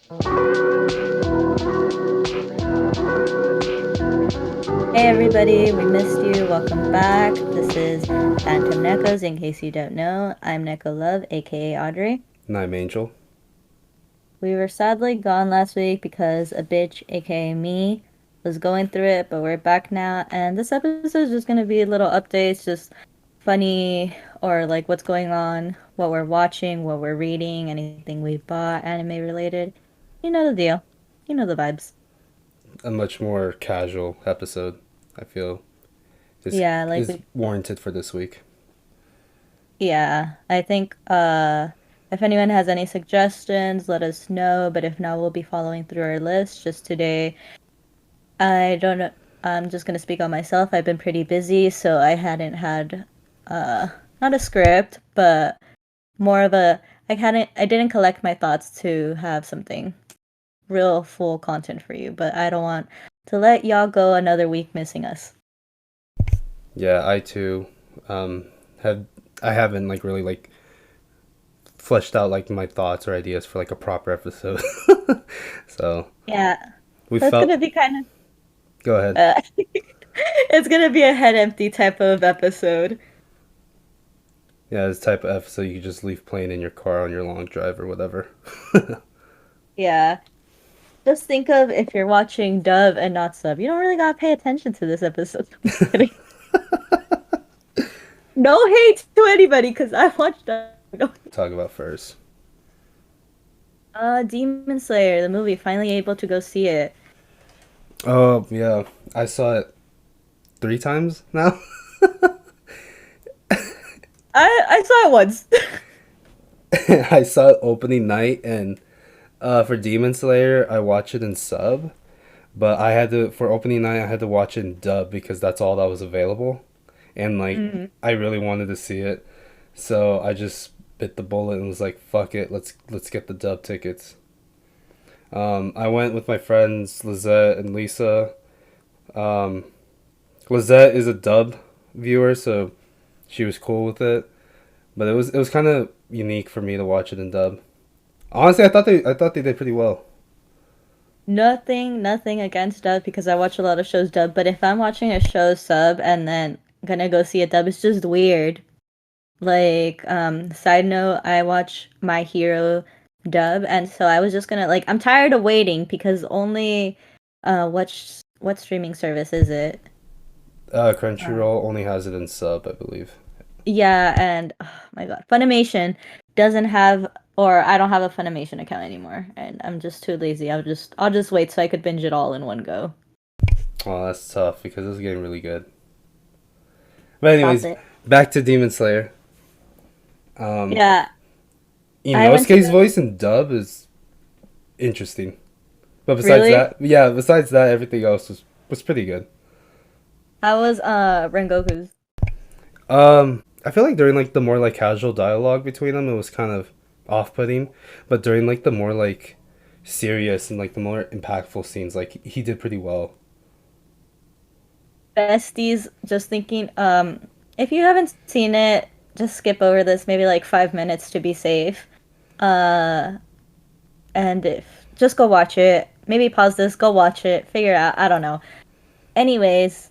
Hey everybody, we missed you. Welcome back. This is Phantom Nekos. In case you don't know, I'm Neko Love, aka Audrey. Night Angel. We were sadly gone last week because a bitch, aka me, was going through it, but we're back now. And this episode is just gonna be little updates, just funny or like what's going on, what we're watching, what we're reading, anything we bought, anime related. You know the deal. You know the vibes. A much more casual episode, I feel, is Yeah, like is we warranted for this week. Yeah, I think if anyone has any suggestions, let us know. But if not, we'll be following through our list. Just today, I don't know. I'm just gonna speak on myself. I've been pretty busy, so I hadn't had uh not a script, but more of a I didn't collect my thoughts to have something real full content for you. But I don't want to let y'all go another week missing us. Yeah, I too um, have I haven't like really like fleshed out like my thoughts or ideas for like a proper episode. So Yeah, we so it's felt. gonna be kind of Go ahead. it's gonna be a head empty type of episode. Yeah, this type of episode you could just leave playing in your car on your long drive or whatever. Yeah. Just think of if you're watching dub and not sub. You don't really gotta pay attention to this episode. I'm just kidding. No hate to anybody, because I watched dub. No. Talk about first. Demon Slayer, the movie, finally able to go see it. Oh yeah, I saw it 3 times now. I saw it once. I saw it opening night, and for Demon Slayer, I watched it in sub. But I had to for opening night. I had to watch it in dub because that's all that was available, and like Mm. I really wanted to see it, so I just bit the bullet and was like, "Fuck it, let's get the dub tickets." I went with my friends Lizette and Lisa. Um, Lizette is a dub viewer, so she was cool with it. But it was kind of unique for me to watch it in dub. Honestly, I thought they did pretty well. Nothing against dub because I watch a lot of shows dub, but if I'm watching a show sub and then gonna go see a dub, it's just weird. Like, side note, I watch My Hero dub, and so I was just gonna like I'm tired of waiting because only what streaming service is it? Uh, Crunchyroll only has it in sub, I believe. yeah, and oh my god, Funimation doesn't have or I don't have a Funimation account anymore, and I'm just too lazy. I'll just wait so I could binge it all in one go. Oh, that's tough because it's getting really good. But Stop anyways, it. back to Demon Slayer. Um, Yeah, I went to Inosuke's go voice in dub is interesting, but besides really. that, yeah, besides that, everything else was pretty good. How was Rengoku's? I feel like during like the more like casual dialogue between them, it was kind of off-putting, but during like the more like serious and like the more impactful scenes, like he did pretty well. Besties, just thinking, if you haven't seen it, just skip over this, maybe like 5 minutes to be safe. Uh, and if just go watch it. Maybe pause this, go watch it, figure it out. I don't know. Anyways,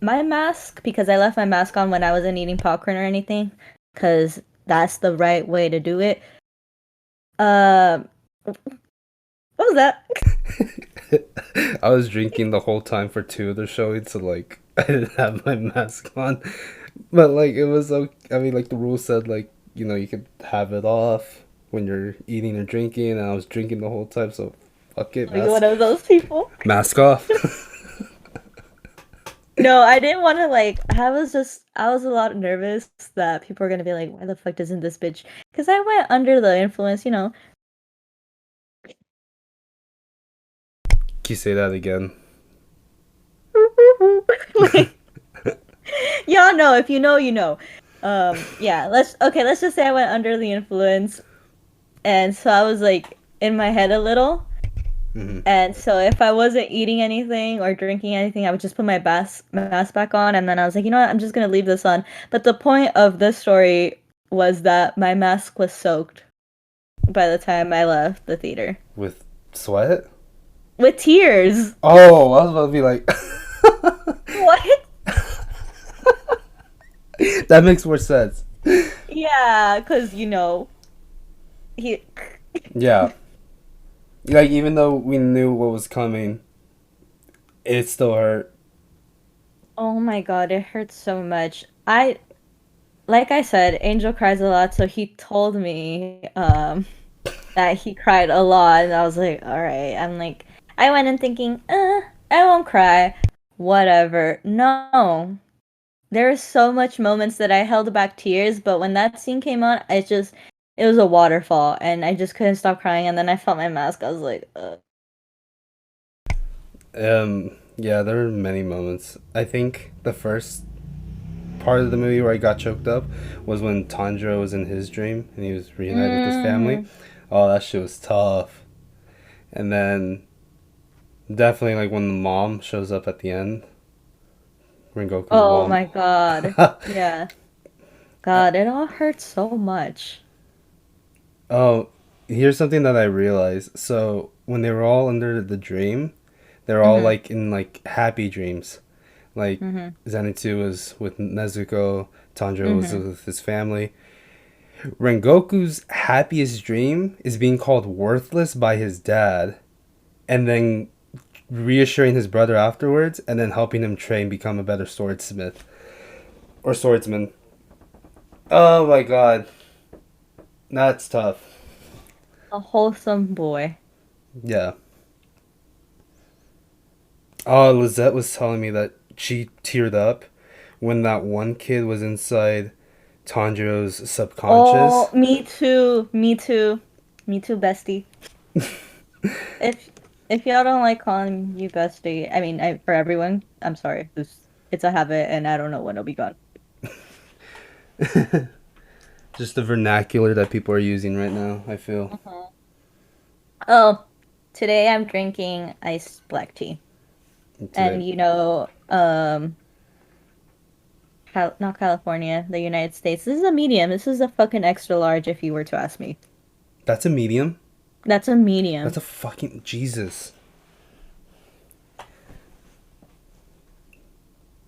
my mask, because I left my mask on when I wasn't eating popcorn or anything, because that's the right way to do it. What was that? I was drinking the whole time for two of the showing, so like I didn't have my mask on. But like it was okay. I mean, like the rule said, like you could have it off when you're eating or drinking, and I was drinking the whole time, so fuck it, Are you one of those people? mask off. No, I didn't want to like. I was a lot nervous that people were gonna be like, "Why the fuck doesn't this bitch?" Because I went under the influence, you know. Can you say that again? Like, y'all know. If you know, you know. Yeah. Let's just say I went under the influence, and so I was like in my head a little. Hmm. And so if I wasn't eating anything or drinking anything, I would just put my mask back on, and then I was like, you know what? I'm just gonna leave this on. But the point of this story was that my mask was soaked. by the time I left the theater. With sweat? With tears. Oh, I was about to be like, What? that makes more sense. Yeah, because he. Yeah, like even though we knew what was coming, it still hurt. Oh my God, it hurts so much. Like I said, Angel cries a lot, so he told me that he cried a lot, and I was like, all right. I'm like, I went in thinking, I won't cry, whatever. No, there were so much moments that I held back tears, but when that scene came on, it was a waterfall, and I just couldn't stop crying. And then I felt my mask. I was like, Yeah, there were many moments. I think the first part of the movie where I got choked up was when Tanjiro was in his dream and he was reunited with his family. mm, Oh, that shit was tough. And then definitely like when the mom shows up at the end, Rengoku's oh mom. my God, yeah, God, it all hurts so much. Oh, here's something that I realized. So when they were all under the dream, they're all Mhm, like in like happy dreams. Like mhm, Zenitsu was with Nezuko, Tanjiro was mhm. with his family. Rengoku's happiest dream is being called worthless by his dad, and then reassuring his brother afterwards, and then helping him train become a better swordsmith or swordsman. Oh my god, that's tough. A wholesome boy. Yeah. Oh, Lizette was telling me that she teared up when that one kid was inside Tanjiro's Oh, subconscious. me too. Me too. Me too, bestie. If if y'all don't like calling you bestie, I mean, for everyone, I'm sorry. It's a habit, and I don't know when it'll be gone. Just the vernacular that people are using right now, I feel. Mhm. Oh, today I'm drinking iced black tea, and Today. Not California, the United States. This is a medium. This is a fucking extra large, if you were to ask me. That's a medium? That's a That's medium. a fucking. Jesus.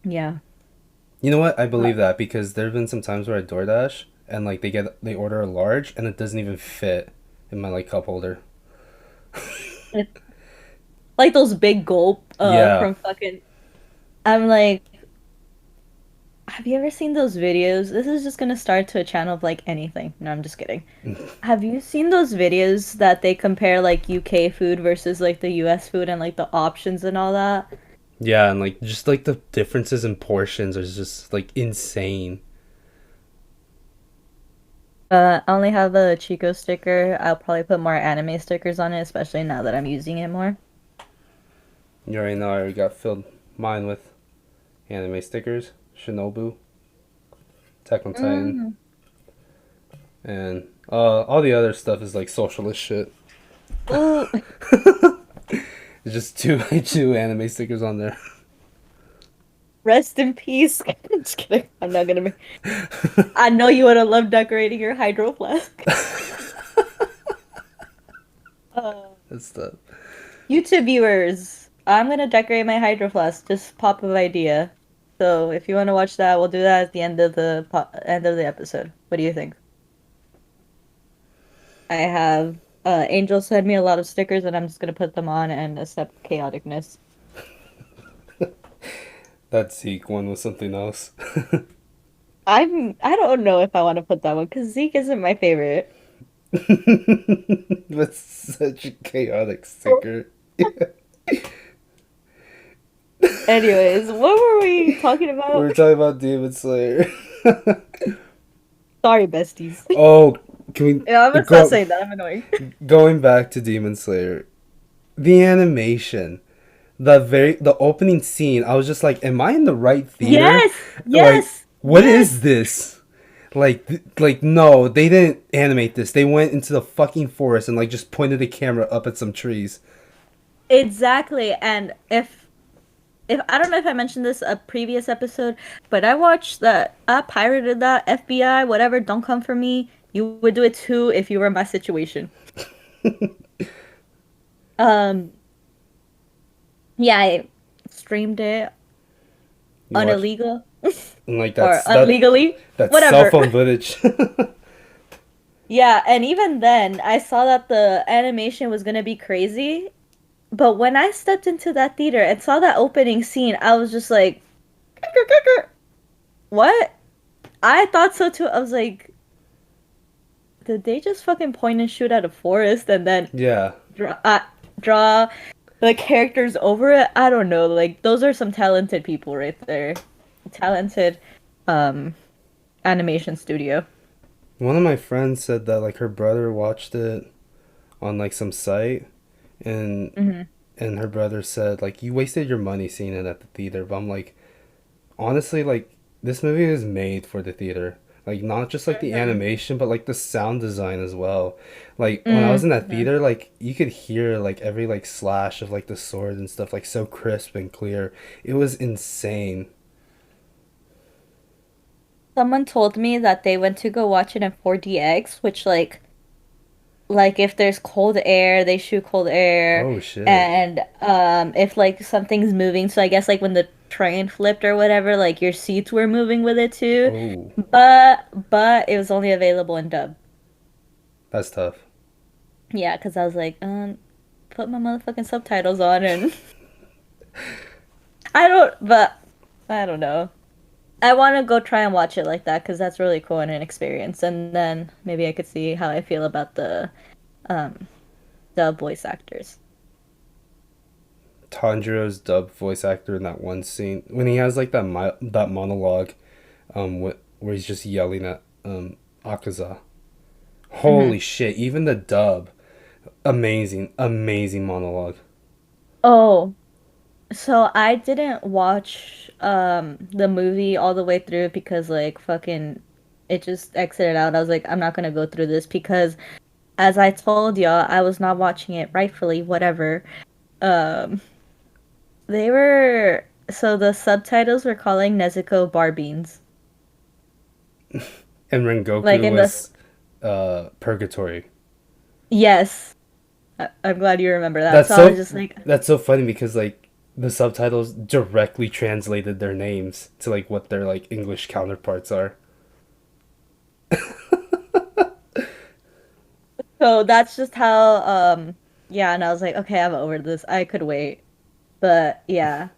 Yeah. You know what? I believe But that because there have been some times where I DoorDash and like they order a large and it doesn't even fit in my like cup holder. it's like those big gulp Yeah. from fucking. I'm like, have you ever seen those videos? This is just gonna start to a channel of like anything. No, I'm just kidding. Have you seen those videos that they compare like UK food versus like the US food and like the options and all that? Yeah, and like just like the differences in portions are just like insane. I only have the Chico sticker. I'll probably put more anime stickers on it, especially now that I'm using it more. You already know I already got filled mine with anime stickers, Shinobu, Attack on Titan, Mm. and all the other stuff is like socialist shit. Ooh, It's just two two anime stickers on there. rest in peace. Just kidding. I'm not gonna make. I know you would have loved decorating your hydro flask. Uh, That's the YouTube viewers, I'm gonna decorate my hydro flask. Just pop of idea. So if you want to watch that, we'll do that at the end of end of the episode. What do you think? I have Angel send me a lot of stickers, and I'm just gonna put them on and accept chaoticness. that Zeke one was something else. I don't know if I want to put that one because Zeke isn't my favorite. That's such a chaotic sticker. Anyways, what were we talking We about? were talking about Demon Slayer. Sorry, besties. Oh, can Yeah, I'm we gonna stop go saying that. I'm annoying. going back to Demon Slayer? The animation, the opening scene. I was just like, "Am I in the right theater? Yes, Like, yes, what is yes. this?" Like no, they didn't animate this. They went into the fucking forest and like just pointed the camera up at some trees. Exactly. And if I don't know if I mentioned this a previous episode, but I watched that I pirated that FBI, whatever, don't come for me, You would do it too if you were in my situation. Um, yeah, I streamed it You on watch illegal and like or that illegally, that cell whatever. phone footage. Yeah, and even then, I saw that the animation was gonna be crazy. But when I stepped into that theater and saw that opening scene, I was just like, what? I thought so too. I was like, did they just fucking point and shoot at a forest and then Yeah. draw the characters over it? I don't know. Like those are some talented people right there. Talented um animation studio. One of my friends said that like her brother watched it on like some site and Hmm. her brother said like you wasted your money seeing it at the theater. But I'm like honestly like this movie is made for the theater. Like not just like the Hmm. animation but like the sound design as well. Like when I was in that Hmm. theater like you could hear like every like slash of like the sword and stuff like so crisp and clear. It was insane. Someone told me that they went to go watch it in 4DX, which like if there's cold air, they shoot cold air, Oh shit. and if like something's moving, so I guess like when the train flipped or whatever, like your seats were moving with it too. Oh, But it was only available in dub. that's tough. Yeah, because I was like, put my motherfucking subtitles on and but I don't know. I want to go try and watch it like that because that's really cool and an experience, and then maybe I could see how I feel about um the voice actors. Tanjiro's dub voice actor in that one scene when he has like that monologue, where he's just yelling at Akaza. Hmm. Holy shit! Even the dub, amazing, amazing monologue. Oh, so I didn't watch the movie all the way through because like fucking it just exited out. I was like, I'm not gonna go through this because as I told y'all, I was not watching it rightfully, whatever. Um they were so the subtitles were calling Nezuko Barbeans. And Like Rengoku in the was Purgatory. yes. I'm glad you remember that. That's So I was so just like, that's so funny because like the subtitles directly translated their names to like what their like English counterparts are. so that's just how yeah, and I was like, okay, I'm over this. I could wait. But yeah.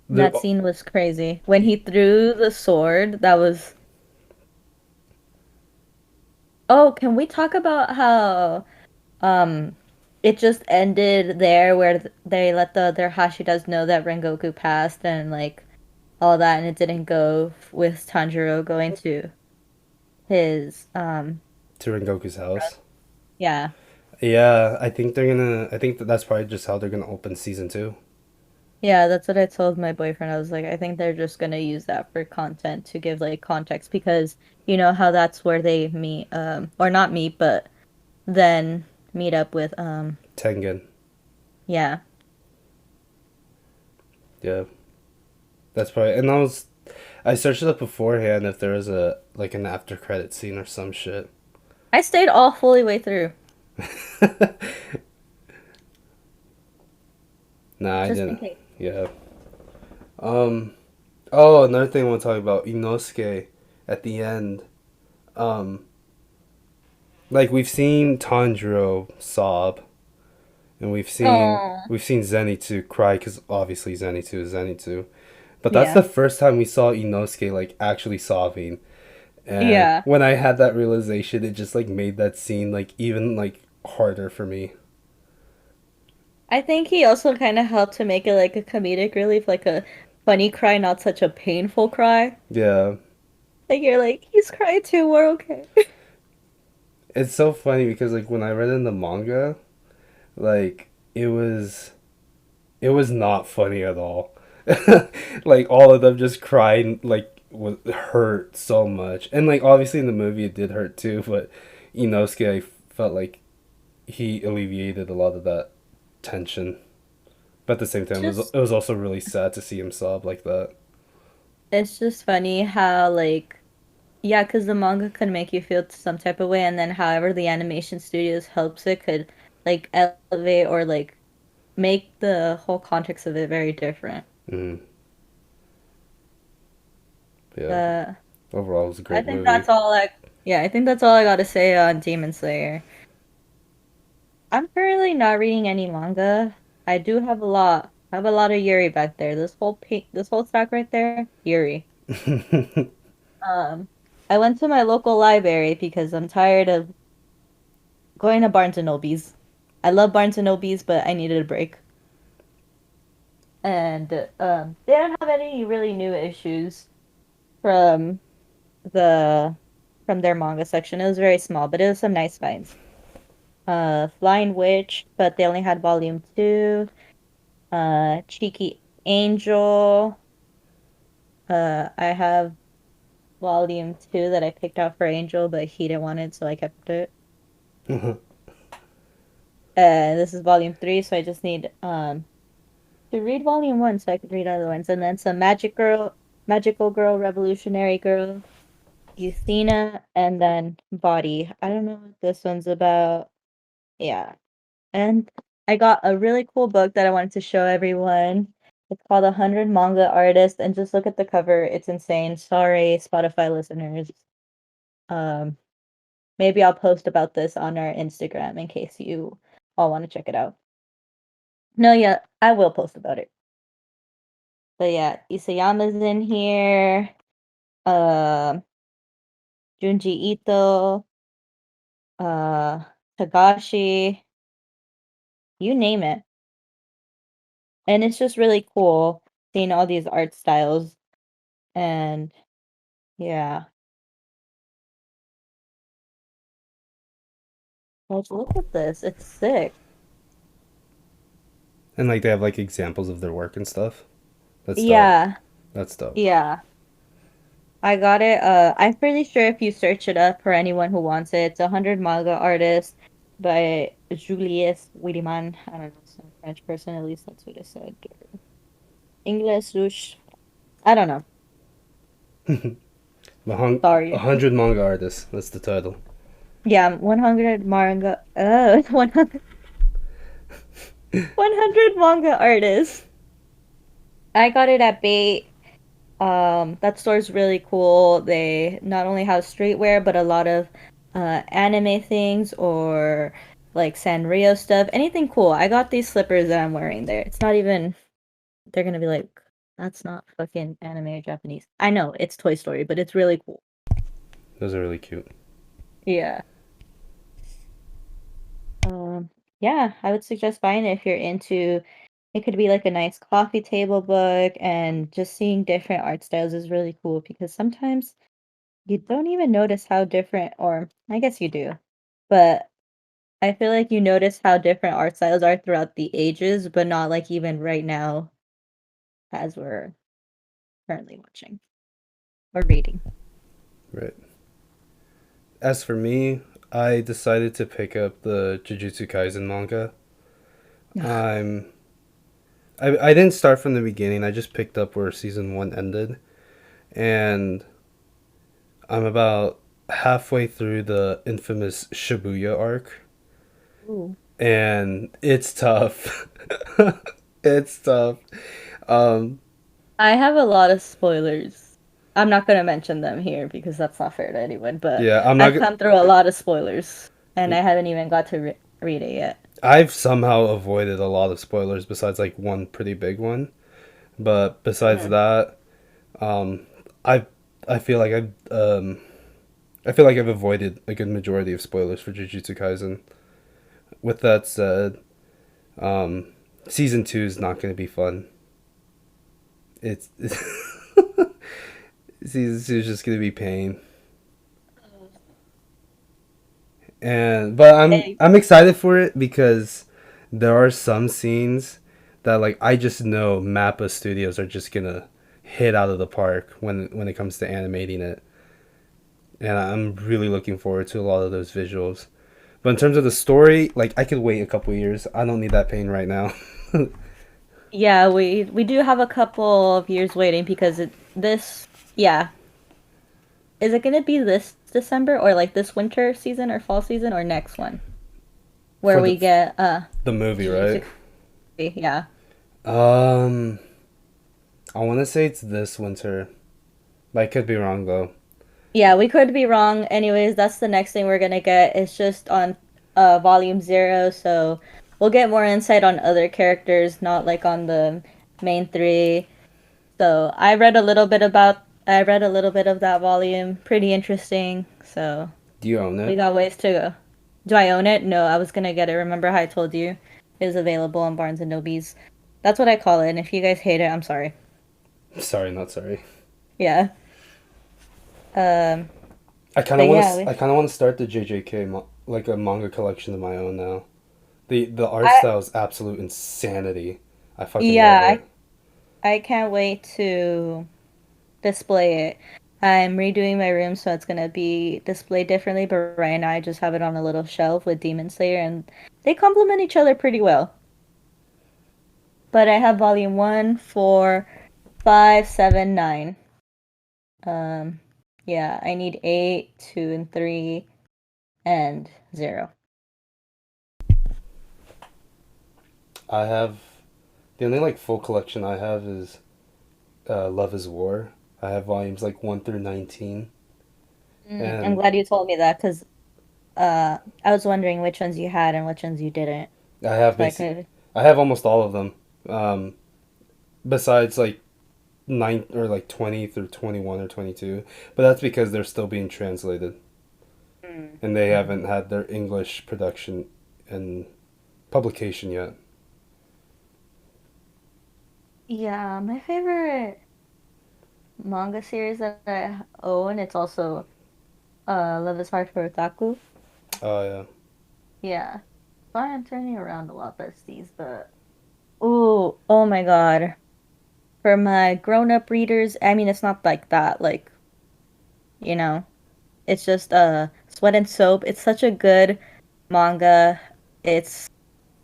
The That scene was crazy. When he threw the sword, that was. Oh, can we talk about how um it just ended there where they let their Hashiras know that Rengoku passed and like all that and it didn't go with Tanjiro going to his to Rengoku's house. yeah. Yeah, I think they're gonna. I think that's probably just how they're gonna open season two. Yeah, that's what I told my boyfriend. I was like, I think they're just gonna use that for content to give like context because you know how that's where they meet or not meet but then meet up with Tengen. yeah. Yeah, that's probably. And I searched it up beforehand if there was a like an after credit scene or some shit. I stayed all fully way through Nah, I just in didn't. case. Yeah. Um. Oh, another thing I want to talk about Inosuke at the end. Um. Like we've seen Tanjiro sob, and Oh, we've seen Zenitsu cry because obviously Zenitsu is Zenitsu. But that's yeah. the first time we saw Inosuke like actually sobbing. And Yeah. when I had that realization, it just like made that scene like even like harder for me. I think he also kind of helped to make it like a comedic relief, like a funny cry, not such a painful cry. Yeah. Like you're like, he's crying too, we're okay. It's so funny because like when I read in the manga, like it was not funny at all. Like all of them just cried like was hurt so much. And like obviously in the movie it did hurt too, but Inosuke I felt like he alleviated a lot of that tension. But at the same time, Just it was also really sad to see him sob like that. it's just funny how like Yeah, because the manga could make you feel some type of way, and then however the animation studios helps it could like elevate or like make the whole context of it very different. Mm, yeah. Uh, Overall, it was a I great think movie. that's all I, yeah, I think that's all I got to say on Demon Slayer. I'm currently not reading any manga. I do have a lot. I have a lot of Yuri back there. This whole stack right there, Yuri. Um, I went to my local library because I'm tired of going to Barnes and Nobles. I love Barnes and Nobles, but I needed a break. And they don't have any really new issues from the from their manga section. It was very small, but it was some nice finds. Flying Witch, but they only had volume two. Cheeky Angel. I have volume two that I picked out for Angel, but he didn't want it, so I kept it. This is volume three, so I just need to read volume one so I could read other ones. And then some Magical Girl, Revolutionary Girl, Euthena, and then Body. I don't know what this one's about. Yeah. And I got a really cool book that I wanted to show everyone. It's called 100 Manga Artists, and just look at the cover. It's insane. Sorry, Spotify listeners. Um, Maybe I'll post about this on our Instagram in case you all want to check it out. No, yeah, I will post about it. But yeah, Isayama's in here. Um, Junji Ito, uh, Tagashi, you name it. And it's just really cool seeing all these art styles. And yeah, like look at this. It's sick. And like they have like examples of their work and stuff. That's dope. Yeah, That's dope. yeah. I got it. I'm pretty sure if you search it up for anyone who wants it, it's 100 manga artists by Julius Wiedemann. I don't know, some French person, at least that's what it said. English, whoosh. I don't know. A Sorry. hundred manga artists. That's the title. Yeah, 100 manga, 100, 100 manga artists. I got it at Bait. That store's really cool. They not only have streetwear, but a lot of anime things or like Sanrio stuff. Anything cool. I got these slippers that I'm wearing there. It's not even, they're gonna be like, that's not fucking anime or Japanese. I know, it's Toy Story, but it's really cool. Those are really cute. Yeah. Um, yeah, I would suggest buying it if you're into it could be like a nice coffee table book, and just seeing different art styles is really cool because sometimes you don't even notice how different, or I guess you do, but I feel like you notice how different art styles are throughout the ages, but not like even right now as we're currently watching or reading. Right. As for me, I decided to pick up the Jujutsu Kaisen manga. I'm I didn't start from the beginning. I just picked up where season 1 ended, and I'm about halfway through the infamous Shibuya arc, Ooh. and it's tough. It's tough. Um I have a lot of spoilers. I'm not gonna mention them here because that's not fair to anyone, but yeah, I'm not I've g- come through a lot of spoilers and I haven't even got to read it yet. I've somehow avoided a lot of spoilers besides like one pretty big one. But besides Mhm. that, um I I feel like I feel like I've avoided a good majority of spoilers for Jujutsu Kaisen. With that said, um, season 2 is not going to be fun. It's season 2 is just going to be pain. And but Hey, I'm excited for it because there are some scenes that like I just know Mappa Studios are just going to hit out of the park when it comes to animating it. And I'm really looking forward to a lot of those visuals. But in terms of the story, like I could wait a couple years. I don't need that pain right now. yeah, we do have a couple of years waiting because this, yeah, is it gonna be this December or like this winter season or fall season or next one where For we get the movie, Jujutsu right? Kaisen? Yeah. Um, I want to say it's this winter. I could be wrong though. Yeah, we could be wrong. Anyways, that's the next thing we're gonna get. It's just on volume 0, so we'll get more insight on other characters, not like on the main three. So I read a little bit of that volume. Pretty interesting. So Do you own we it? got ways to go. Do I own it? No, I was gonna get it. Remember how I told you it was available on Barnes and Nobles? That's what I call it. And if you guys hate it, I'm sorry. Sorry, not sorry. Yeah. Um. I kind of But want yeah, to. I kind of want to start the JJK like a manga collection of my own now. The art I style is absolute insanity. I fucking love yeah, it. I can't wait to display it. I'm redoing my room, so it's gonna be displayed differently, but right now I just have it on a little shelf with Demon Slayer, and they complement each other pretty well. But I have volume 1, 4, 5, 7, 9. Um, yeah, I need 8, 2, and 3, and 0. I have the only like full collection I have is Love Is War. I have volumes like 1 through 19, I'm and glad you told me that because I was wondering which ones you had and which ones you didn't, I have so I basic. could. I have almost all of them. Um, Besides like 9 or like 20 through 21 or 22, but that's because they're still being translated and they Mhm. haven't had their English production and publication yet. Yeah, my favorite manga series that I own, it's also Love is Hard for Otaku. Oh yeah. Yeah. Sorry, I'm turning around a lot, besties, but oh my God. For my grown-up readers, I mean, it's not like that, like, you know, it's just Sweat and Soap. It's such a good manga. It's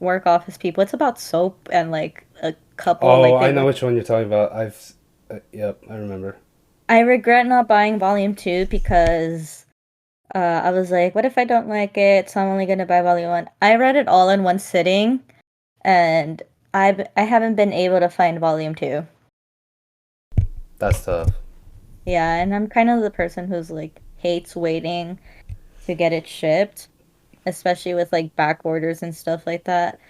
work office people. It's about soap and like a couple, Oh, like they I know work. which one you're talking about. Yep, I remember. I regret not buying volume 2 because I was like, what if I don't like it? So I'm only gonna buy volume 1. I read it all in one sitting, and I haven't been able to find volume 2. That's tough. Yeah, and I'm kind of the person who's like hates waiting to get it shipped, especially with like back orders and stuff like that.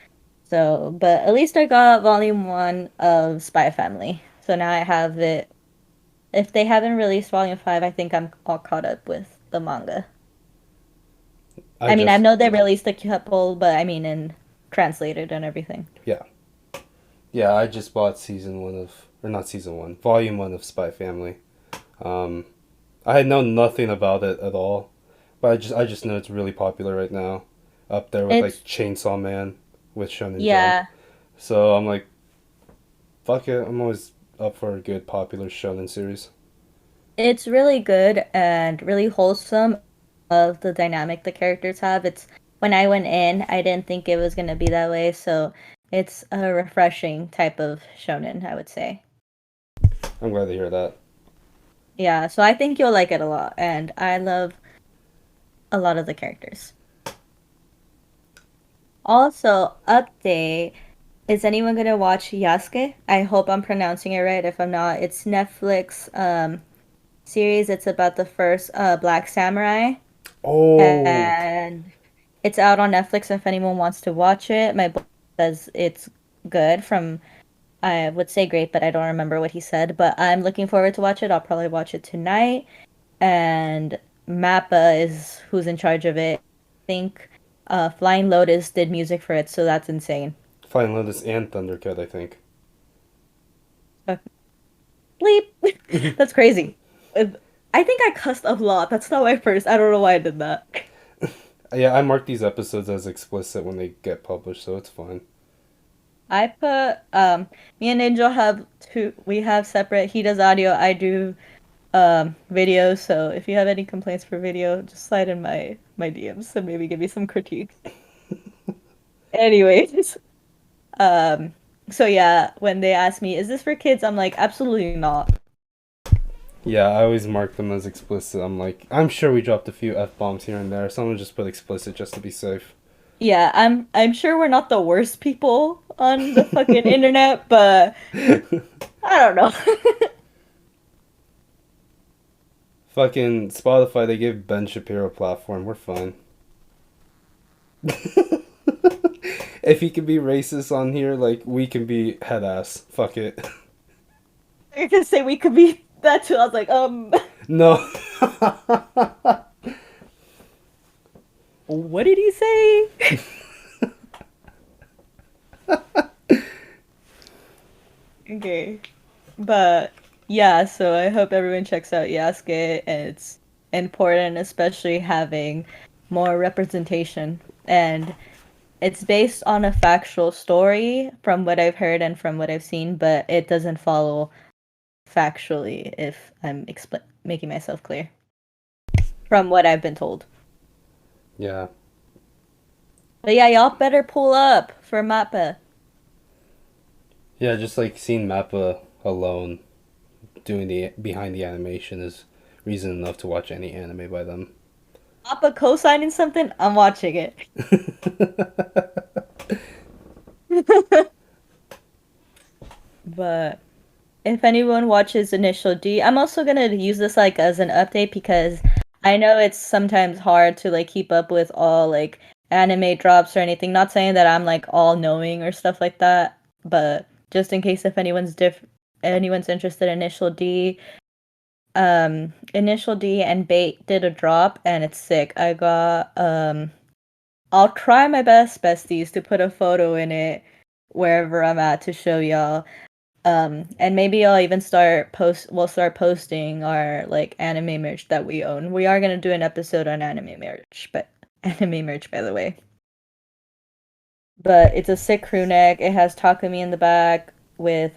So, but at least I got volume 1 of Spy Family. So now I have it. If they haven't released volume 5, I think I'm all caught up with the manga. I I mean, I just know they released a couple, but I mean, in translated and everything. yeah. Yeah, I just bought season 1 of, or not season 1, volume 1 of Spy Family. Um, I had known nothing about it at all, but I just know it's really popular right now, up there with like It's Chainsaw Man with Shonen Jump. yeah, So I'm like, fuck it, I'm always up for a good popular shonen series. it's really good and really wholesome of the dynamic the characters have. It's when I went in, I didn't think it was gonna be that way, so it's a refreshing type of shonen, I would say. I'm glad to hear that. Yeah, so I think you'll like it a lot, and I love a lot of the characters. Also, update. Is anyone gonna watch Yasuke? I hope I'm pronouncing it right. If I'm not, it's Netflix series. It's about the first Black Samurai, Oh, and it's out on Netflix if anyone wants to watch it. My boy says it's good. From I would say great, but I don't remember what he said. But I'm looking forward to watch it. I'll probably watch it tonight. And Mappa is who's in charge of it. I think Flying Lotus did music for it, so that's insane. Flying Lotus and Thundercat, I think. Bleep. That's crazy. I think I cussed a lot. That's not my first. I don't know why I did that. Yeah, I mark these episodes as explicit when they get published, so it's fine. I put me and Angel have two. We have separate. He does audio. I do video. So if you have any complaints for video, just slide in my DMs and maybe give me some critique. Anyways, um, so yeah, when they ask me, "Is this for kids?" I'm like, absolutely not. Yeah, I always mark them as explicit. I'm like, I'm sure we dropped a few f bombs here and there. Someone just put explicit just to be safe. Yeah, I'm sure we're not the worst people on the fucking internet, but I don't know. Fucking Spotify, they gave Ben Shapiro a platform. We're fine. If he can be racist on here, like we can be head ass. Fuck it. You're gonna say we could be that too. I was like, No. what did he say? Okay. But yeah, so I hope everyone checks out Yasuke. And it's important, especially having more representation. And it's based on a factual story from what I've heard and from what I've seen, but it doesn't follow factually if I'm making myself clear from what I've been told. Yeah. But yeah, y'all better pull up for Mappa. Yeah, just like seeing Mappa alone doing the behind the animation is reason enough to watch any anime by them. Mappa co-signing something, I'm watching it. But if anyone watches Initial D, I'm also gonna use this like as an update because I know it's sometimes hard to like keep up with all like anime drops or anything. Not saying that I'm like all knowing or stuff like that, but just in case if anyone's interested in Initial D and Bait did a drop and it's sick. I'll try my best, besties, to put a photo in it wherever I'm at to show y'all. And maybe I'll even we'll start posting our like anime merch that we own. We are gonna do an episode on anime merch, but anime merch by the way. But it's a sick crew neck. It has Takumi in the back with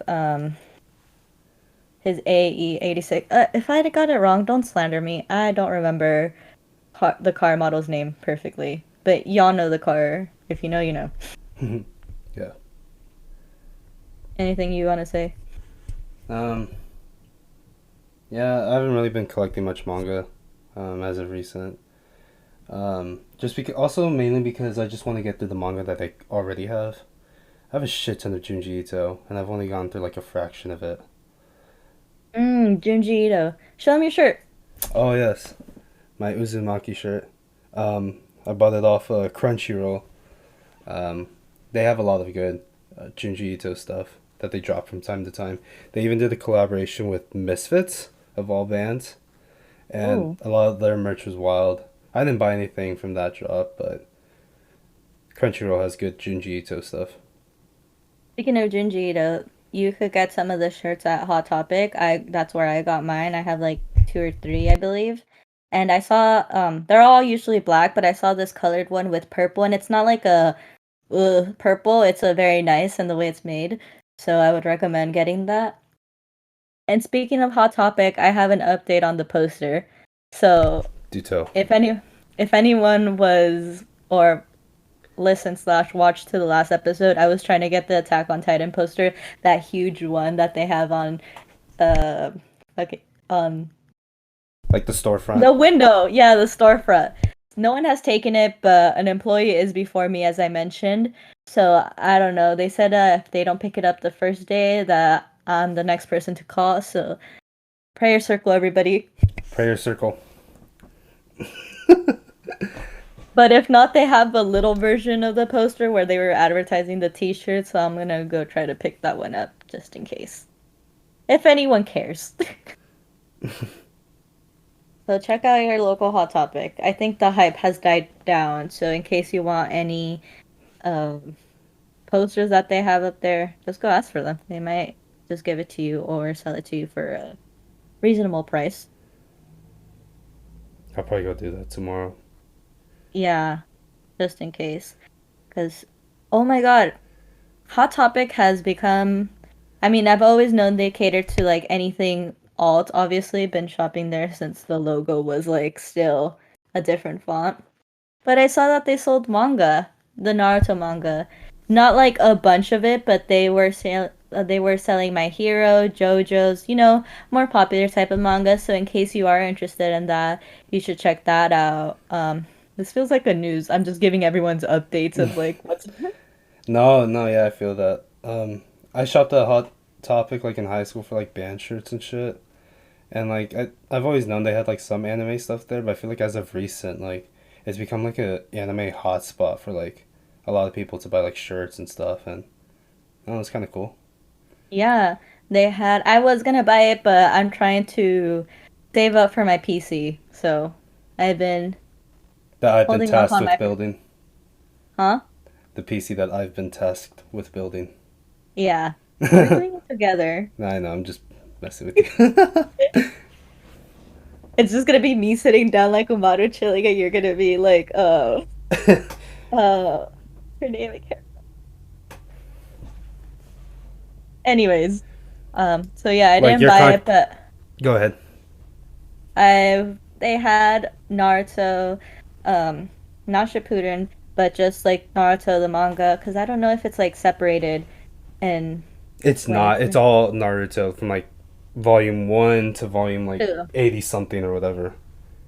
his AE86. If I got it wrong, don't slander me. I don't remember the car model's name perfectly. But y'all know the car. If you know, you know. Yeah. Anything you want to say? Um. Yeah, I haven't really been collecting much manga, as of recent. Just because, also mainly because I just want to get through the manga that I already have. I have a shit ton of Junji Ito, and I've only gone through like a fraction of it. Junji Ito. Show me your shirt. Oh yes, my Uzumaki shirt. I bought it off Crunchyroll. Um, they have a lot of good Junji Ito stuff that they drop from time to time. They even did a collaboration with Misfits of all bands, and Ooh. a lot of their merch was wild. I didn't buy anything from that drop, but Crunchyroll has good Junji Ito stuff. Speaking of Junji Ito, you could get some of the shirts at Hot Topic. That's where I got mine. I have like two or three, I believe. And I saw they're all usually black, but I saw this colored one with purple, and it's not like a purple. It's a very nice in the way it's made. So I would recommend getting that. And speaking of Hot Topic, I have an update on the poster. So Duto. if any if anyone was or listen/watch to the last episode, I was trying to get the Attack on Titan poster, that huge one that they have on uh okay Like the storefront. the window. Yeah, the storefront. No one has taken it, but an employee is before me, as I mentioned. So I don't know. They said if they don't pick it up the first day, that I'm the next person to call. So prayer circle, everybody. Prayer circle. But if not, they have a little version of the poster where they were advertising the T-shirt. So I'm gonna go try to pick that one up just in case, if anyone cares. So check out your local Hot Topic. I think the hype has died down. So in case you want any um, posters that they have up there, just go ask for them. They might just give it to you or sell it to you for a reasonable price. I'll probably go do that tomorrow. Yeah, just in case. Because, oh my god, Hot Topic has become. I mean, I've always known they cater to like anything alt, obviously, been shopping there since the logo was like still a different font. But I saw that they sold manga, the Naruto manga. Not like a bunch of it, but they were they were selling My Hero, JoJo's, more popular type of manga. So in case you are interested in that, you should check that out. This feels like a news. I'm just giving everyone's updates of like what's. No, no, yeah, I feel that. I shopped at Hot Topic like in high school for like band shirts and shit. And like I've always known they had like some anime stuff there, but I feel like as of recent, like it's become like a anime hotspot for like a lot of people to buy like shirts and stuff, and oh, it's kind of cool. Yeah, they had. I was gonna buy it, but I'm trying to save up for my PC. So I've been That I've been holding off tasked on with my. building. Huh? The PC that I've been tasked with building. Yeah, we're I doing it together. know, I'm just messing with you. It's just gonna be me sitting down like Umaru chilling, and you're gonna be like, uh, her name again. Anyways, so yeah, I Like didn't your buy con. it, but Go ahead. they had Naruto, um, not Shippuden, but just like Naruto the manga, because I don't know if it's like separated in It's not. like It's all Naruto from like volume one to volume like two. 80 something or whatever.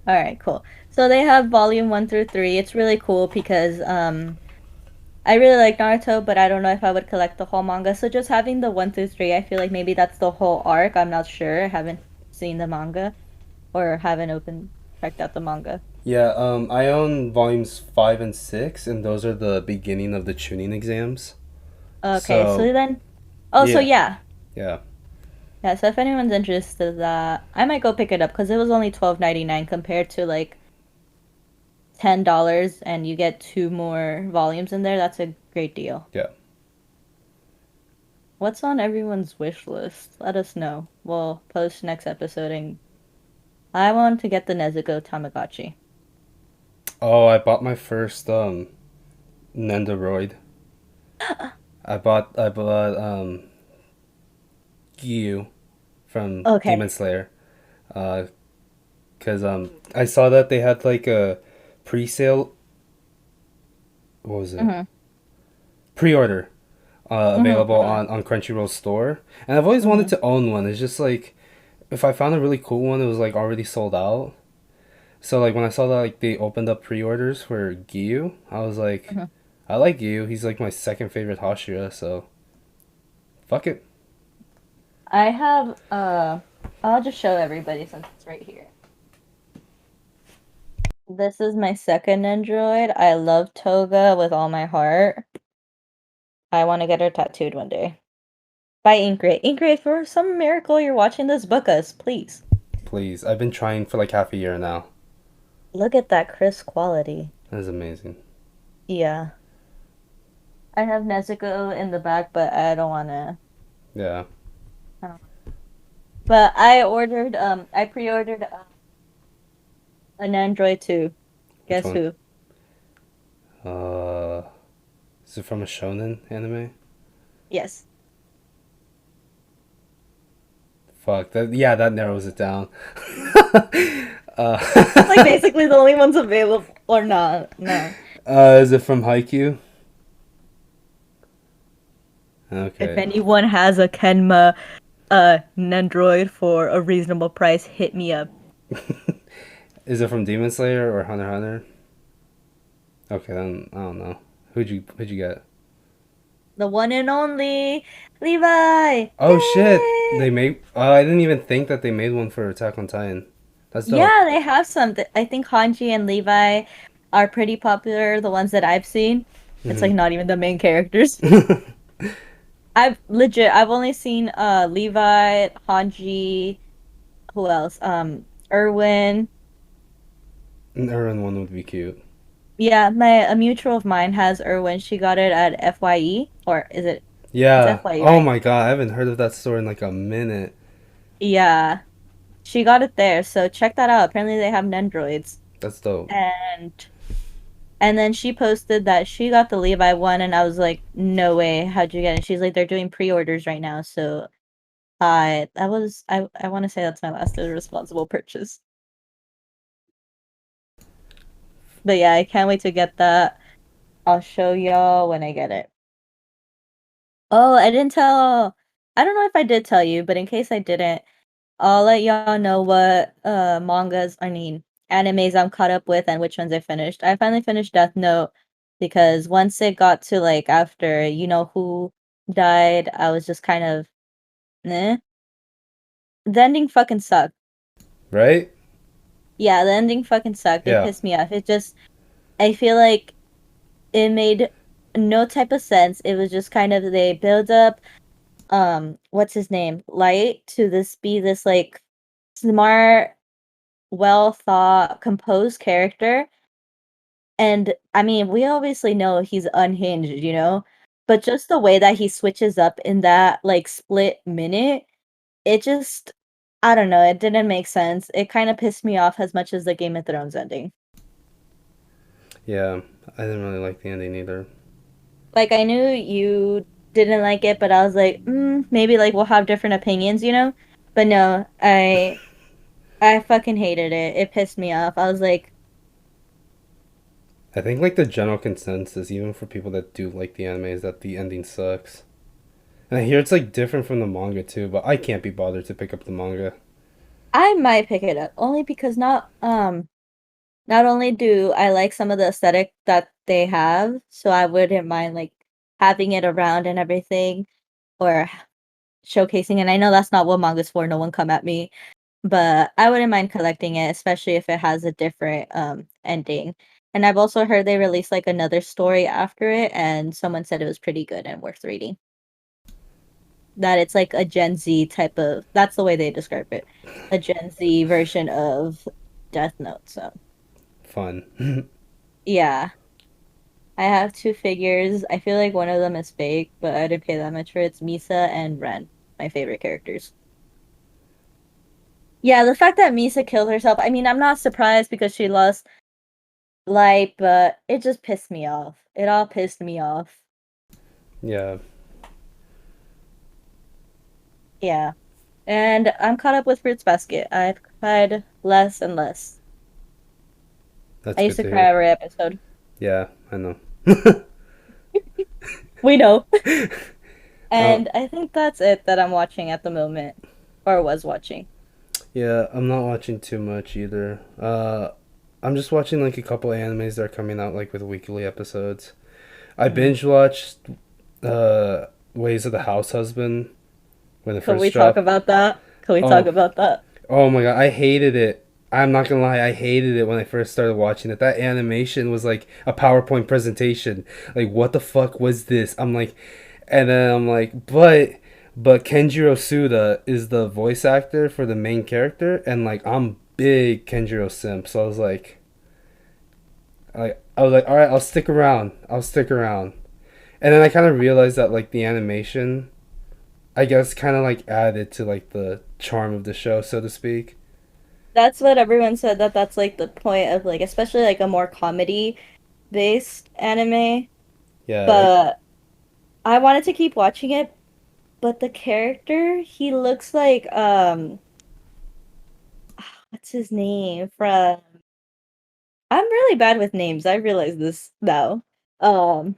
All right, cool. So they have volume 1 through 3. It's really cool because I really like Naruto, but I don't know if I would collect the whole manga. So just having the 1 through 3, I feel like maybe that's the whole arc. I'm not sure. I haven't seen the manga or haven't checked out the manga. Yeah, I own volumes 5 and 6, and those are the beginning of the tuning exams. Okay, so So, then, oh, so yeah, yeah, yeah, yeah. So if anyone's interested, in that I might go pick it up because it was only 12.99 compared to like $10, and you get two more volumes in there. That's a great deal. yeah. What's on everyone's wish list? Let us know. We'll post next episode, and I want to get the Nezuko Tamagotchi. Oh, I bought my first Nendoroid. I bought Gyu from Demon Okay. Slayer. Cause I saw that they had like a pre-sale. What was it? Mm-hmm. Pre-order Mm-hmm. available Uh-huh. on Crunchyroll store, and I've always wanted Mm-hmm. to own one. It's just like if I found a really cool one, it was like already sold out. So like when I saw that like they opened up pre-orders for Giyu, I was like, Mm-hmm. I like Giyu. He's like my second favorite Hashira, so fuck it. I have I'll just show everybody since it's right here. This is my second Android. I love Toga with all my heart. I want to get her tattooed one day. By Inkray. Inkray, for some miracle you're watching this, book us, please. Please. I've been trying for like half a year now. Look at that crisp quality. That is amazing. Yeah. I have Nezuko in the back, but I don't wanna. Yeah. I don't- But I pre-ordered an Android too. Which Guess one? who? Uh, is it from a shonen anime? Yes. Fuck that. Yeah, that narrows it down. It's like basically the only ones available or not. No. Is it from Haikyuu? If Okay. anyone has a Kenma Nendroid for a reasonable price, hit me up. Is it from Demon Slayer or Hunter x Hunter? Okay, then I don't know. Who'd you get? The one and only Levi! Oh shit! They Yay! made. Oh, I didn't even think that they made one for Attack on Titan. That's dope. Yeah, they have some. I think Hanji and Levi are pretty popular, the ones that I've seen. It's Hmm. like not even the main characters. I've only seen Levi, Hanji, who else? Erwin. An Eren one would be cute. Yeah, a mutual of mine has Erwin. She got it at FYE, or is it? It's Yeah. FYE, Oh right? my god, I haven't heard of that store in like a minute. Yeah, she got it there. So check that out. Apparently they have Nendroids. That's dope. And then she posted that she got the Levi one, and I was like, "No way! How'd you get it?" She's like, "They're doing pre-orders right now." So I want to say that's my last irresponsible purchase. But yeah, I can't wait to get that. I'll show y'all when I get it. Oh, I didn't tell. I don't know if I did tell you, but in case I didn't, I'll let y'all know what mangas, I mean, animes I'm caught up with and which ones I finished. I finally finished Death Note because once it got to like after you know who died, I was just kind of eh. The ending fucking sucked. Right? Yeah, the ending fucking sucked. It Yeah. pissed me off. It just I feel like it made no type of sense. It was just kind of they build up what's his name? Light to this be this like smart, well thought, composed character. And I mean, we obviously know he's unhinged, you know? But just the way that he switches up in that like split minute, it just I don't know, it didn't make sense. It kind of pissed me off as much as the Game of Thrones ending. Yeah. I didn't really like the ending either. Like I knew you didn't like it, but I was like, maybe like we'll have different opinions, you know? But no, I fucking hated it. It pissed me off. I was like, I think like the general consensus, even for people that do like the anime, is that the ending sucks. And I hear it's like different from the manga too, but I can't be bothered to pick up the manga. I might pick it up only because not only do I like some of the aesthetic that they have, so I wouldn't mind like having it around and everything or showcasing. And I know that's not what manga's for. No one come at me, but I wouldn't mind collecting it, especially if it has a different ending. And I've also heard they released like another story after it, and someone said it was pretty good and worth reading. That it's like a Gen Z type of that's the way they describe it. A Gen Z version of Death Note. So Fun. yeah. I have two figures. I feel like one of them is fake, but I didn't pay that much for it. It's Misa and Ren, my favorite characters. Yeah, the fact that Misa killed herself, I mean, I'm not surprised because she lost light, but it just pissed me off. It all pissed me off. Yeah, Yeah. And I'm caught up with Fruits Basket. I've cried less and less. I that's used good to to cry hear. every episode. Yeah, I know. We know. uh, And I think that's it that I'm watching at the moment, or was watching. yeah, I'm not watching too much either. I'm just watching like a couple animes that are coming out like with weekly episodes. I Mm. binge watched Ways of the House Husband when it Can first we talk dropped. about that? Can we talk Oh, about that? oh my god, I hated it. I'm not gonna lie, I hated it when I first started watching it. That animation was like a PowerPoint presentation. Like, what the fuck was this? I'm like, and then I'm like, but Kenjiro Suda is the voice actor for the main character, and like I'm big Kenjiro simp, so I was like, all right, I'll stick around. I'll stick around. And then I kind of realized that like the animation, I guess, kind of like added to like the charm of the show, so to speak. That's what everyone said that that's like the point of like especially like a more comedy based anime. Yeah, like But I wanted to keep watching it, but the character, he looks like what's his name from I'm really bad with names. I realize this now. Um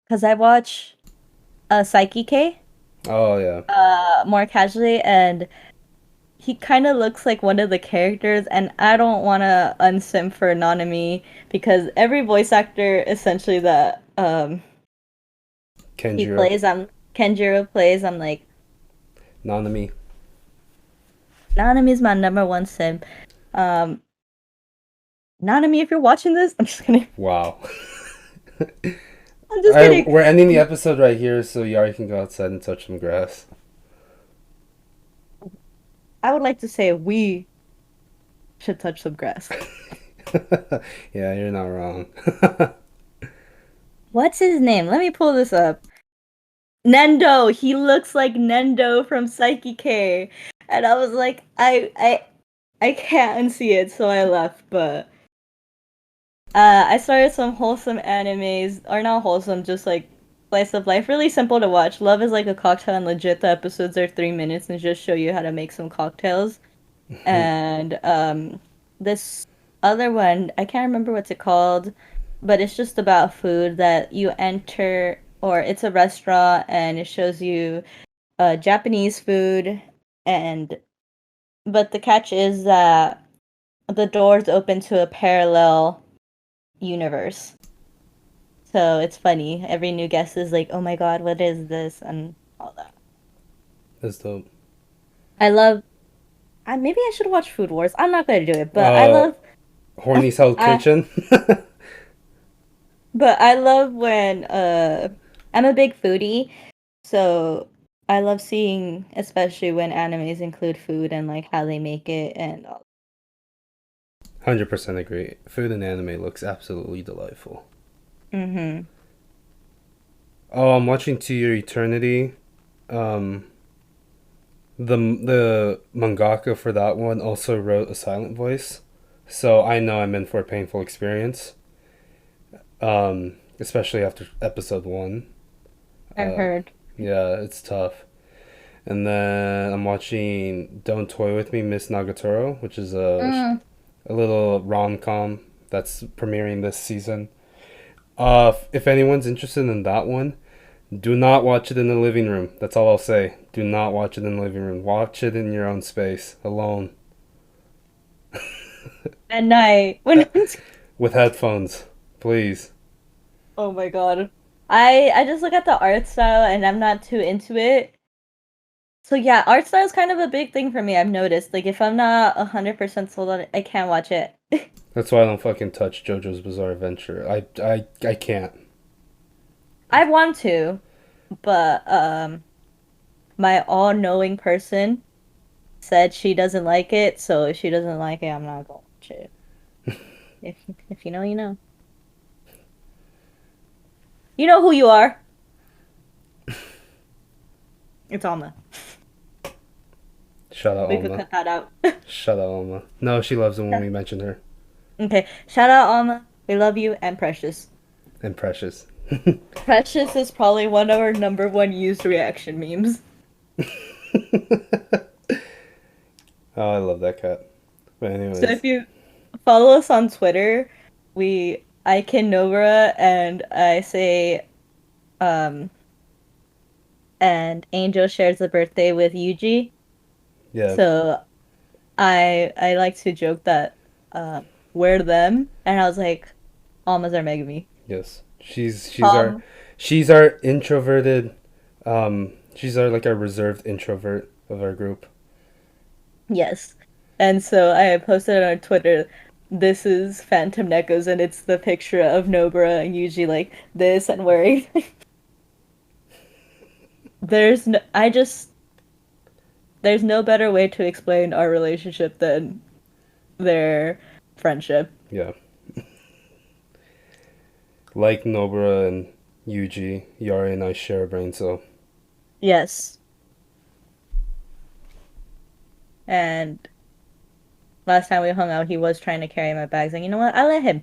because I watch Psyche K oh yeah, more casually and he kind of looks like one of the characters, and I don't want to unsim for Nanami because every voice actor essentially that he Kenjiro, plays, Kenjiro plays, I'm like Nanami. Nanami's my number one sim. Um, Nanami, if you're watching this, I'm just kidding. Wow. I'm just All right, kidding. we're ending the episode right here, so Yari can go outside and touch some grass. I would like to say we should touch some grass. Yeah, you're not wrong. What's his name? Let me pull this up. Nendo. He looks like Nendo from Psyche K. And I was like, I can't unsee it, so I left. But I started some wholesome animes, or not wholesome, just like slice of life. Really simple to watch. Love is like a cocktail, and legit, the episodes are 3 minutes and just show you how to make some cocktails. And this other one, I can't remember what's it called, but it's just about food that you enter, or it's a restaurant, and it shows you Japanese food, and but the catch is that the doors open to a parallel universe. So it's funny. Every new guest is like, "Oh my god, what is this?" and all that. That's dope. I love. Maybe I should watch Food Wars. I'm not gonna do it, but I Uh, love. Horny Cell I Kitchen. but I love when I'm a big foodie, so I love seeing, especially when animes include food and like how they make it and all. 100% agree. Food and anime looks absolutely delightful. Mm-hmm. Oh, I'm watching To Your Eternity. Um, the mangaka for that one also wrote a silent voice, so I know I'm in for a painful experience. Especially after episode one. I've heard. Yeah, it's tough. And then I'm watching Don't Toy With Me, Miss Nagatoro, which is Mm. a little rom com that's premiering this season. If anyone's interested in that one, do not watch it in the living room. That's all I'll say. Do not watch it in the living room. Watch it in your own space, alone, At night uh, when with headphones, please. oh my god. I just look at the art style and I'm not too into it. So yeah, art style is kind of a big thing for me. I've noticed. Like if I'm not 100% sold on it, I can't watch it. That's why I don't fucking touch JoJo's Bizarre Adventure. I can't. I want to, but my all-knowing person said she doesn't like it, so if she doesn't like it, I'm not gonna watch it. If you know, you know. You know who you are. It's Alma. Shout out We could Alma. cut that out. Shout out Alma. No, she loves it when we mention her. Okay, shout out Alma. We love you and Precious. And Precious. Precious is probably one of our number one used reaction memes. Oh, I love that cat. But So anyways, if you follow us on Twitter, I can Nobara and I say um and Angel shares the birthday with Yuji. yeah, So I like to joke that we're them, and I was like, Almas are Megami. yes. Um, She's our introverted she's our like our reserved introvert of our group. yes. And so I posted on Twitter, this is Phantom Nekos, and it's the picture of Nobara and Yuji like this and wearing. There's no, I just there's no better way to explain our relationship than their friendship. Yeah. Like Nobara and Yuji, Yari and I share a brain cell. Yes. And last time we hung out, he was trying to carry my bags, and you know what? I let him.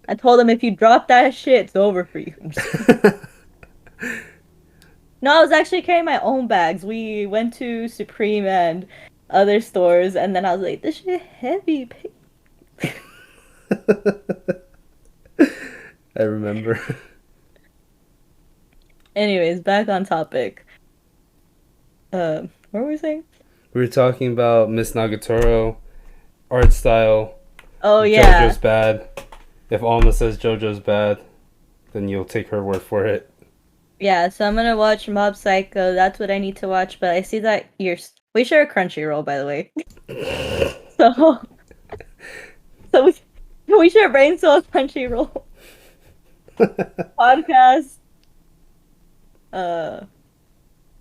I told him if you drop that shit, it's over for you. I'm just kidding. No, I was actually carrying my own bags. We went to Supreme and other stores, and then I was like, this shit heavy. I remember. Anyways, back on topic. What were we saying? We were talking about Miss Nagatoro, art style, Oh JoJo's yeah. bad. If Alma says JoJo's bad, then you'll take her word for it. Yeah, so I'm gonna watch Mob Psycho. That's what I need to watch, but I see that we share a Crunchyroll, by the way. So so we share brain cells Crunchyroll podcast. Uh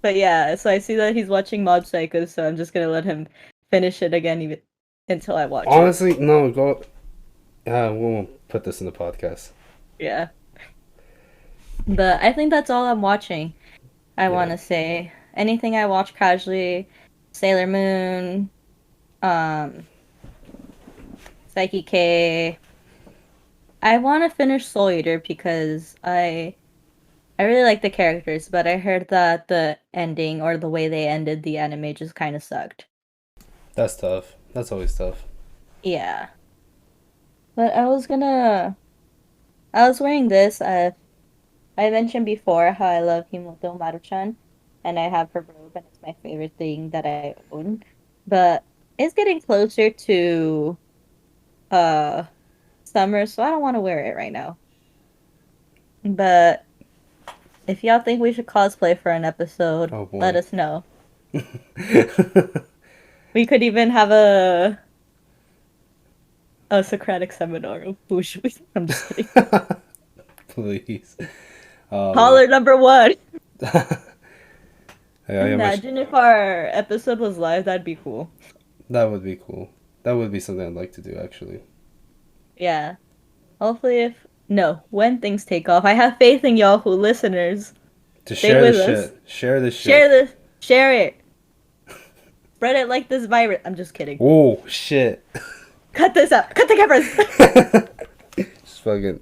but yeah, so I see that he's watching Mob Psycho, so I'm just gonna let him finish it again even until I watch it. Honestly, no, go. We won't put this in the podcast. Yeah. But I think that's all I'm watching. I Yeah. wanna say. Anything I watch casually, Sailor Moon, um, Psyche K. I wanna finish Soul Eater because I really like the characters, but I heard that the ending or the way they ended the anime just kind of sucked. That's tough. That's always tough. Yeah. But I was wearing this. I mentioned before how I love Himoto Maruchan, and I have her robe, and it's my favorite thing that I own. But it's getting closer to uh summer, so I don't want to wear it right now. But if y'all think we should cosplay for an episode, Oh let boy. us know. We could even have a Socratic seminar of wushu. I'm just kidding. Please. Oh man. Caller number one. Yeah, Imagine if our episode was live, that'd be cool. that would be cool. That would be something I'd like to do actually. Yeah. Hopefully if no, when things take off. I have faith in y'all who listeners. To Stay share the with us. shit. Share the Share shit. this. Share it. Spread it like this virus. I'm just kidding. Oh shit. Cut this out. Cut the cameras. Just fucking.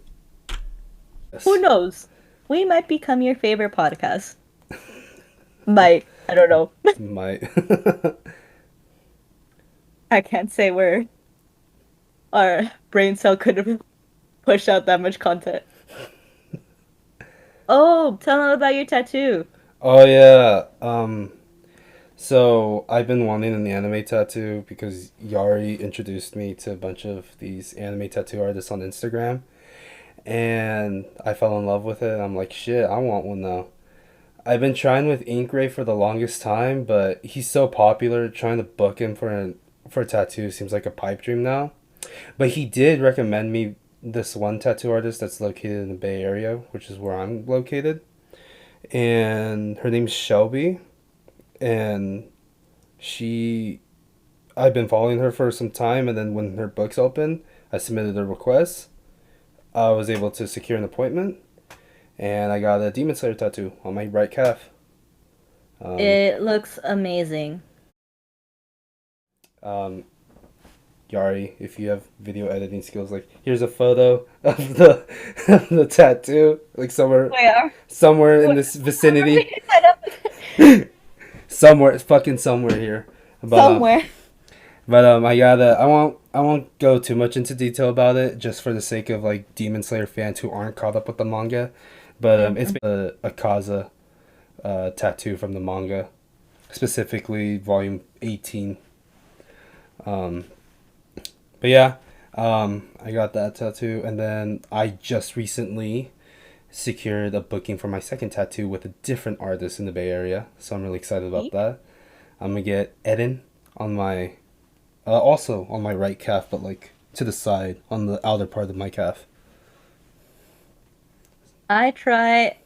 Who Yes. knows? We might become your favorite podcast. Might. I don't know. Might. I can't say where our brain cell could have pushed out that much content. Oh, tell them about your tattoo. Oh yeah. So I've been wanting an anime tattoo because Yari introduced me to a bunch of these anime tattoo artists on Instagram, and I fell in love with it. I'm like, shit, I want one now. I've been trying with Ink Ray for the longest time, but he's so popular. Trying to book him for a tattoo seems like a pipe dream now. But he did recommend me this one tattoo artist that's located in the Bay Area, which is where I'm located, and her name's Shelby, and she I've been following her for some time, and then when her books opened, I submitted a request. I was able to secure an appointment, and I got a Demon Slayer tattoo on my right calf. Um, It looks amazing. um, Yari, if you have video editing skills, like here's a photo of the of the tattoo, like Wait, somewhere in wait, this how are we vicinity, set up somewhere, fucking somewhere here. But somewhere? I won't go too much into detail about it just for the sake of like Demon Slayer fans who aren't caught up with the manga. But it's Mhm. a Kaza tattoo from the manga, specifically volume 18. Um, but yeah, I got that tattoo, and then I just recently secured a booking for my second tattoo with a different artist in the Bay Area, so I'm really excited about that. I'm gonna get Eden on my also on my right calf, but like to the side on the outer part of my calf. I try.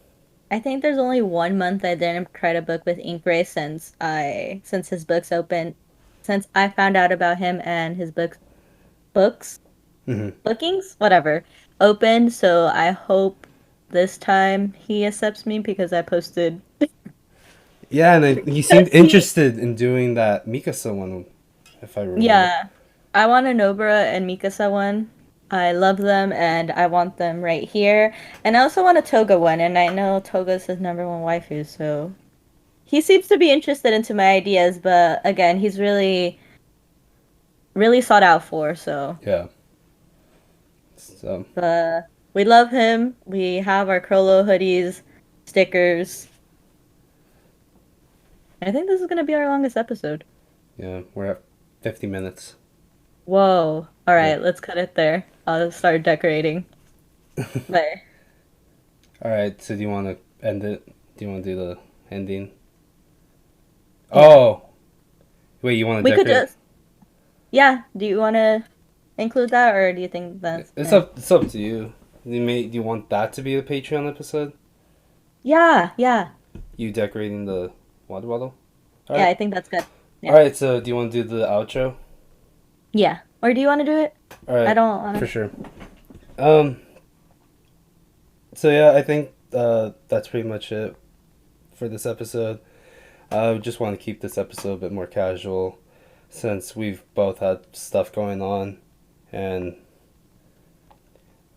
I think there's only 1 month I didn't try to book with Inkray since his books open, since I found out about him and his books Hmm. bookings whatever opened. So I hope this time he accepts me because I posted Yeah, and he seemed because he interested in doing that Mikasa one, if I remember. yeah, I want a Nobara and Mikasa one. I love them and I want them right here. And I also want a Toga one, and I know Toga's his number one waifu, so he seems to be interested into my ideas, but again, he's really sought out for, so Yeah. So but we love him. We have our Crollo hoodies, stickers. I think this is gonna be our longest episode. yeah, we're at 50 minutes. Whoa. All Yeah. right, let's cut it there. I'll start decorating. Bye. All right. So do you want to end it? Do you want to do the ending? Yeah. Oh, wait. You want to We could decorate? just yeah, do you want to include that or do you think that's It's up. It's up to you. Do you want that to be the Patreon episode? Yeah, yeah. You decorating the water bottle? All Yeah, right. I think that's good. All Yeah. right. So do you want to do the outro? Yeah. Or do you want to do it? All I right. don't want For to. sure. Um. So yeah, I think that's pretty much it for this episode. I just want to keep this episode a bit more casual, since we've both had stuff going on, and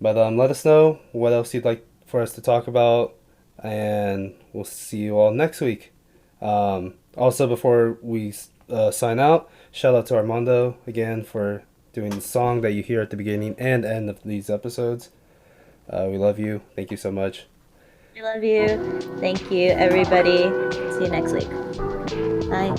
let us know what else you'd like for us to talk about, and we'll see you all next week. Also, before we sign out, shout out to Armando again for doing the song that you hear at the beginning and end of these episodes. We love you. Thank you so much. We love you. Thank you, everybody. See you next week. Bye.